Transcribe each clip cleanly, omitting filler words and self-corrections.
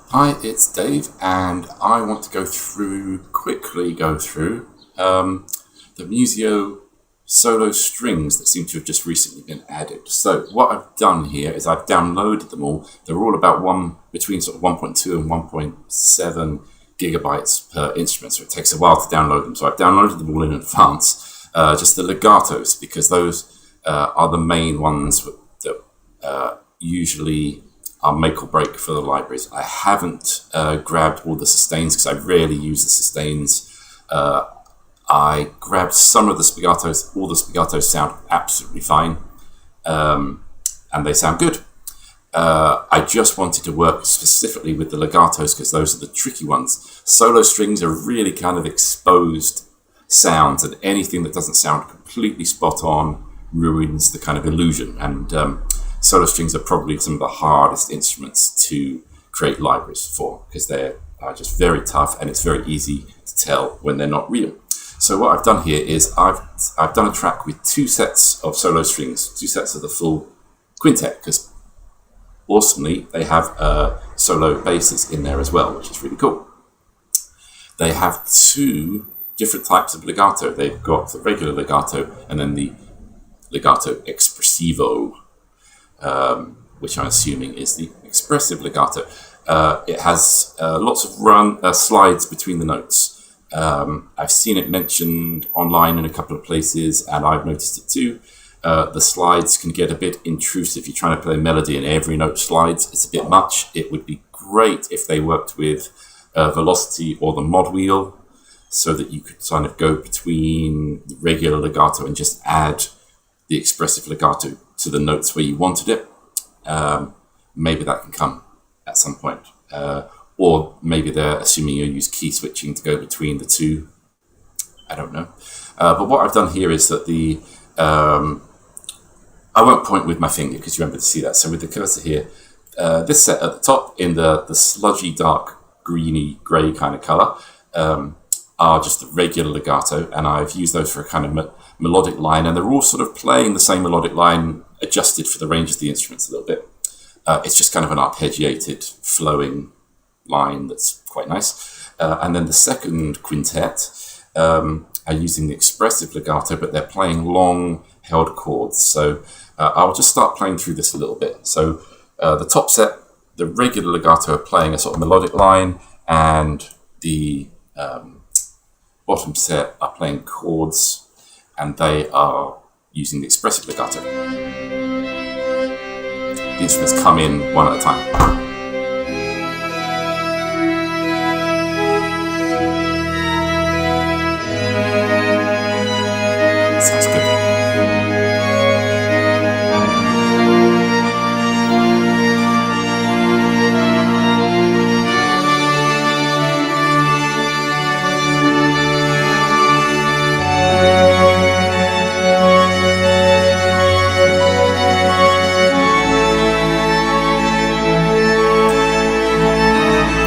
Hi, it's Dave, and I want to quickly go through the Musio Solo Strings that seem to have just recently been added. So what I've done here is I've downloaded them all. They're all about between sort of 1.2 and 1.7 gigabytes per instrument, so it takes a while to download them. So I've downloaded them all in advance, just the legatos, because those are the main ones that usually are make or break for the libraries. I haven't grabbed all the sustains because I rarely use the sustains. I grabbed some of the spiegatos. All the spiegatos sound absolutely fine, and they sound good. I just wanted to work specifically with the legatos because those are the tricky ones. Solo strings are really kind of exposed sounds, and anything that doesn't sound completely spot on ruins the kind of illusion. And solo strings are probably some of the hardest instruments to create libraries for because they are just very tough, and it's very easy to tell when they're not real. So what I've done here is I've done a track with two sets of solo strings, two sets of the full quintet, because awesomely they have solo basses in there as well, which is really cool. They have two different types of legato. They've got the regular legato and then the legato espressivo, which I'm assuming is the expressive legato. It has lots of slides between the notes. I've seen it mentioned online in a couple of places, and I've noticed it too. The slides can get a bit intrusive. You're trying to play a melody and every note slides. It's a bit much. It would be great if they worked with velocity or the mod wheel, so that you could kind of go between the regular legato and just add the expressive legato to the notes where you wanted it. Maybe that can come at some point. Or maybe they're assuming you use key switching to go between the two. I don't know. But what I've done here is that I won't point with my finger because you won't be able to see that. So with the cursor here, this set at the top in the sludgy, dark, greeny, grey kind of colour are just the regular legato, and I've used those for a kind of melodic line, and they're all sort of playing the same melodic line adjusted for the range of the instruments a little bit. It's just kind of an arpeggiated, flowing line that's quite nice. And then the second quintet are using the expressive legato, but they're playing long held chords. So I'll just start playing through this a little bit. So the top set, the regular legato are playing a sort of melodic line, and the bottom set are playing chords, and they are using the expressive legato. The instruments come in one at a time. Sounds good.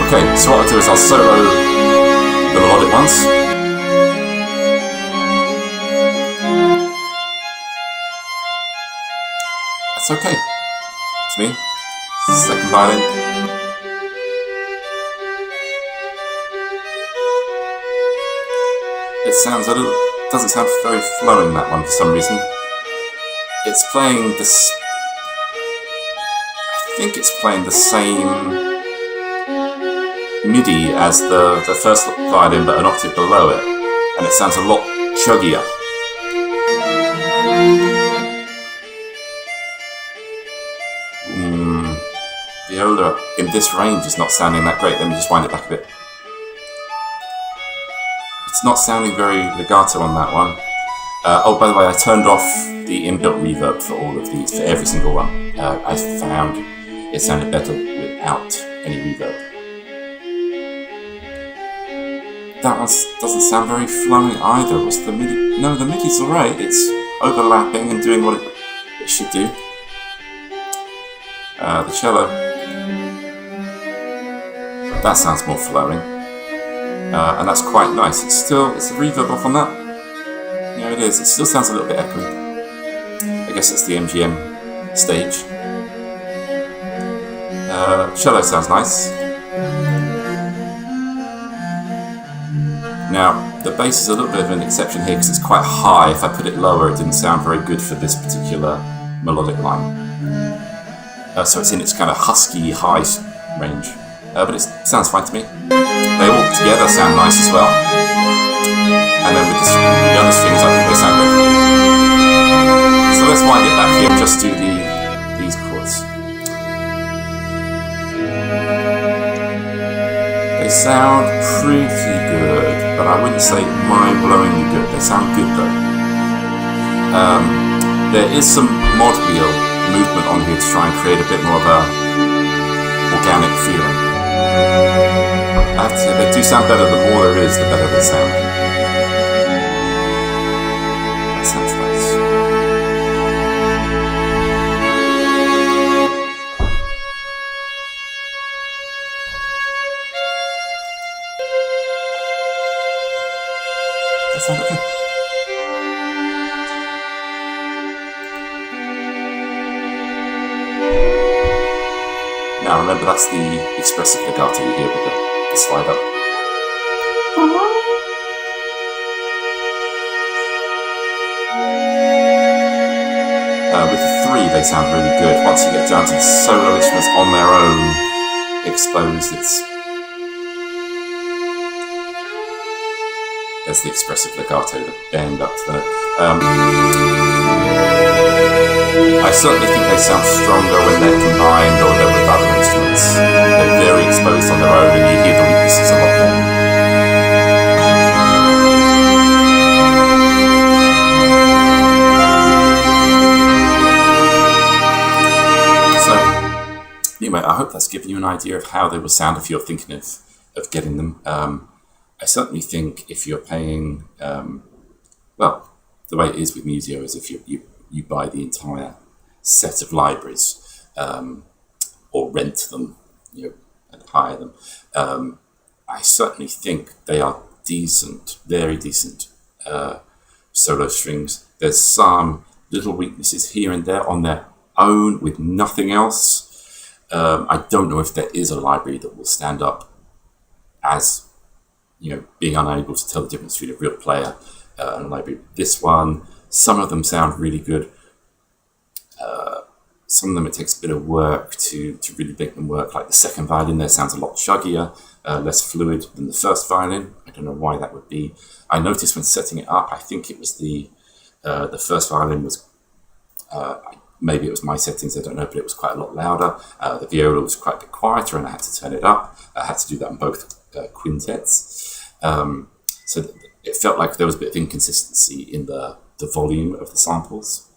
Okay, so what I'll do is I'll solo the melodic ones. That's okay. It's me. Second violin. It sounds doesn't sound very flowing, that one, for some reason. It's playing this. I think it's playing the same MIDI as the first violin, but an octave below it, and it sounds a lot chuggier. Viola in this range is not sounding that great. Let me just wind it back a bit. It's not sounding very legato on that one. Oh, by the way, I turned off the inbuilt reverb for all of these, for every single one. I found it sounded better without any reverb. That one doesn't sound very flowing either. What's the MIDI? No, the MIDI's alright. It's overlapping and doing what it should do. The cello, that sounds more flowing, and that's quite nice. It's the reverb off on that. Yeah, it is. It still sounds a little bit echoey. I guess it's the MGM stage. Cello sounds nice. Now, the bass is a little bit of an exception here because it's quite high. If I put it lower, it didn't sound very good for this particular melodic line. So it's in its kind of husky high range, but it sounds fine to me. They all together sound nice as well. And then with the other strings, I think they sound good. So let's wind it back here and just do these chords. They sound pretty good, but I wouldn't say mind-blowingly good. They sound good though. There is some mod wheel movement on here to try and create a bit more of a organic feeling. I have to say they do sound better. The more there is, the better they sound. That sounds nice. That sound okay? Now remember, that's the expressive legato you hear with the slide up. With the three, they sound really good. Once you get down to the solo instruments on their own, exposed, there's the expressive legato, the bend up to the I certainly think they sound stronger when they're combined or they're with other instruments. They're very exposed on their own and you hear the weaknesses a lot more. So, anyway, I hope that's given you an idea of how they will sound if you're thinking of getting them. I certainly think if you're paying, well, the way it is with Musio is if you buy the entire set of libraries or rent them, and hire them. I certainly think they are decent, very decent solo strings. There's some little weaknesses here and there on their own with nothing else. I don't know if there is a library that will stand up as, being unable to tell the difference between a real player and a library. This one, some of them sound really good. Some of them it takes a bit of work to really make them work. Like the second violin there sounds a lot chuggier, less fluid than the first violin. I don't know why that would be. I noticed when setting it up, I think it was the first violin was, maybe it was my settings, I don't know, but it was quite a lot louder. The viola was quite a bit quieter and I had to turn it up. I had to do that on both quintets. So it felt like there was a bit of inconsistency in the volume of the samples.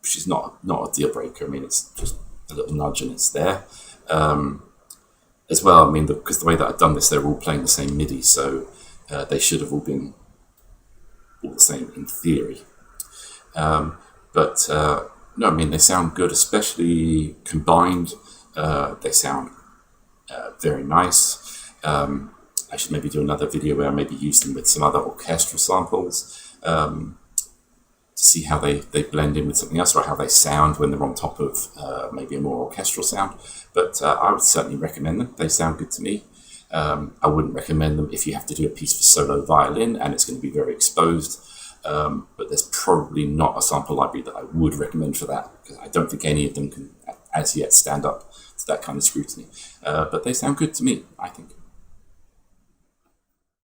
Which is not a deal breaker. I mean, it's just a little nudge and it's there. As well, I mean, because the way that I've done this, they're all playing the same MIDI, so they should have all been all the same in theory. No, I mean, they sound good, especially combined. They sound very nice. I should maybe do another video where I maybe use them with some other orchestral samples. To see how they blend in with something else or how they sound when they're on top of maybe a more orchestral sound. But I would certainly recommend them. They sound good to me. I wouldn't recommend them if you have to do a piece for solo violin and it's going to be very exposed. But there's probably not a sample library that I would recommend for that because I don't think any of them can as yet stand up to that kind of scrutiny. But they sound good to me, I think.